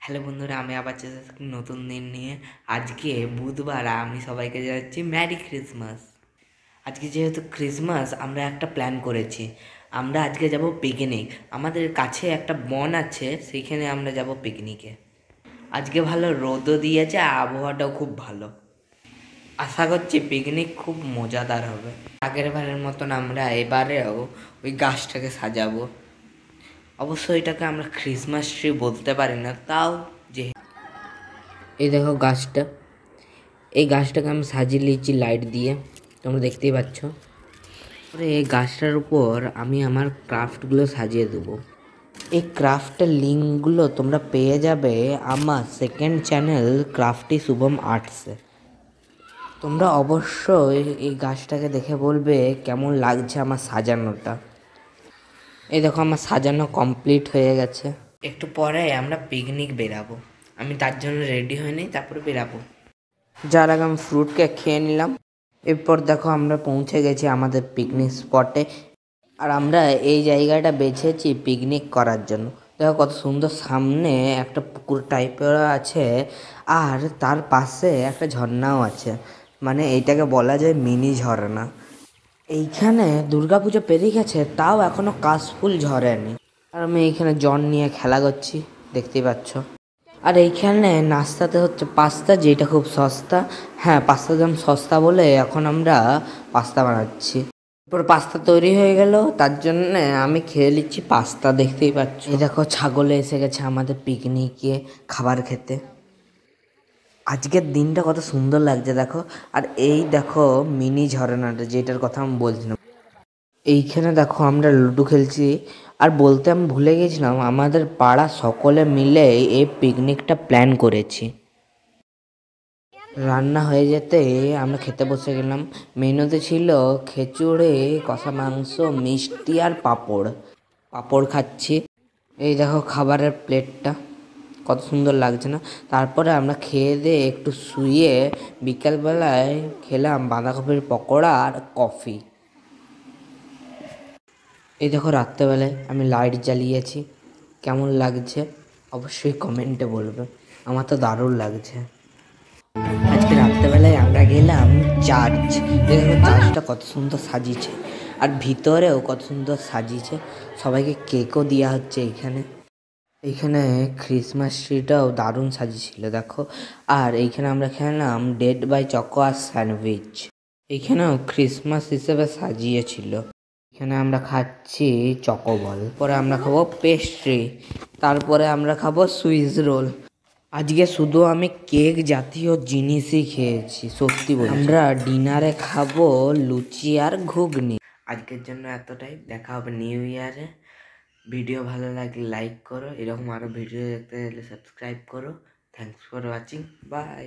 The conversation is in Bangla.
হ্যালো বন্ধুরা, আমি আবার চলে এসেছি নতুন দিন নিয়ে। আজকে বুধবার, আমি সবাইকে জানাচ্ছি ম্যারি ক্রিসমাস। আজকে যেহেতু ক্রিসমাস, আমরা একটা প্ল্যান করেছি। আমরা আজকে যাব পিকনিক। আমাদের কাছে একটা বন আছে, সেইখানে আমরা যাব পিকনিকে। আজকে ভালো রোদও দিয়েছে, আবহাওয়াটাও খুব ভালো। আশা করছি পিকনিক খুব মজাদার হবে। আগের বারের মতন আমরা এবারেও ওই গাছটাকে সাজাবো। অবশ্য এটাকে আমরা ক্রিসমাস ট্রি বলতে পারি না, তাও যে এই দেখো গাছটা, এই গাছটাকে আমি সাজিয়ে নিয়েছি লাইট দিয়ে, তোমরা দেখতেই পাচ্ছ। এই গাছটার উপর আমি আমার ক্রাফটগুলো সাজিয়ে দেবো। এই ক্রাফটের লিঙ্কগুলো তোমরা পেয়ে যাবে আমার সেকেন্ড চ্যানেল ক্রাফটি শুভম আর্টসে। তোমরা অবশ্যই এই গাছটাকে দেখে বলবে কেমন লাগছে আমার সাজানোটা। এই দেখো আমার সাজানো কমপ্লিট হয়ে গেছে। একটু পরে আমরা পিকনিক বেরাবো। আমি তার জন্য রেডি হয়নি, তারপরে বেরাবো। যার আগে আমি ফ্রুট কেক খেয়ে নিলাম। এরপর দেখো আমরা পৌঁছে গেছি আমাদের পিকনিক স্পটে। আর আমরা এই জায়গাটা বেছেছি পিকনিক করার জন্য। দেখো কত সুন্দর, সামনে একটা পুকুর টাইপের আছে, আর তার পাশে একটা ঝর্ণাও আছে। মানে এইটাকে বলা যায় মিনি ঝর্ণা। এইখানে দুর্গাপুজো পেরিয়ে গেছে, তাও এখনো কাশফুল ঝরেনি। আর আমি এইখানে জন নিয়ে খেলা করছি, দেখতেই পাচ্ছ। আর এইখানে নাস্তাতে হচ্ছে পাস্তা, যেটা খুব সস্তা। হ্যাঁ, পাস্তার দাম সস্তা বলে এখন আমরা পাস্তা বানাচ্ছি। এরপর পাস্তা তৈরি হয়ে গেল, তার জন্য আমি খেয়ে নিচ্ছি পাস্তা, দেখতেই পাচ্ছ। এই দেখো ছাগলে এসে গেছে আমাদের পিকনিকে খাবার খেতে। আজকের দিনটা কত সুন্দর লাগছে দেখো। আর এই দেখো মিনি ঝর্ণাটা, যেটার কথা আমি বলছিলাম। এইখানে দেখো আমরা লুডো খেলছি। আর বলতে আমি ভুলে গেছিলাম, আমাদের পাড়া সকলে মিলে এই পিকনিকটা প্ল্যান করেছি। রান্না হয়ে যেতে আমরা খেতে বসে গেলাম। মেনুতে ছিল খিচুড়ি, কষা মাংস, মিষ্টি আর পাঁপড়। পাঁপড় খাচ্ছি। এই দেখো খাবারের প্লেটটা, কত সুন্দর লাগছে না। তারপরে আমরা খেয়ে দিয়ে একটু শুয়ে বিকালবেলায় খেলাম বাঁধাকপির পকোড়া আর কফি। এই দেখো রাত্রেবেলায় আমি লাইট জ্বালিয়েছি, কেমন লাগছে অবশ্যই কমেন্টে বলবে। আমার তো দারুণ লাগছে। আজকে রাত্রেবেলায় আমরা গেলাম চার্চ। দেখো চার্চটা কত সুন্দর সাজিয়েছে, আর ভিতরেও কত সুন্দর সাজিয়েছে। সবাইকে কেকও দেওয়া হচ্ছে এইখানে। এইখানে ক্রিসমাস ট্রিটাও দারুণ সাজিয়েছিল দেখো। আর এইখানে আমরা খেলাম ডেড বাই চকো আর স্যান্ডউইচ। এইখানেও ক্রিসমাস হিসেবে সাজিয়েছিল। এখানে আমরা খাচ্ছি চকোবল, পরে আমরা খাবো পেস্ট্রি, তারপরে আমরা খাবো সুইস রোল। আজকে শুধু আমি কেক জাতীয় জিনিসই খেয়েছি, সত্যি বলছি। আমরা ডিনারে খাবো লুচি আর ঘুগনি। আজকের জন্য এতটাই, দেখা হবে নিউ ইয়ারে। ভিডিও ভালো লাগলে লাইক করো, এরকম আরও ভিডিও দেখতে গেলে সাবস্ক্রাইব করো। Thanks for watching, by.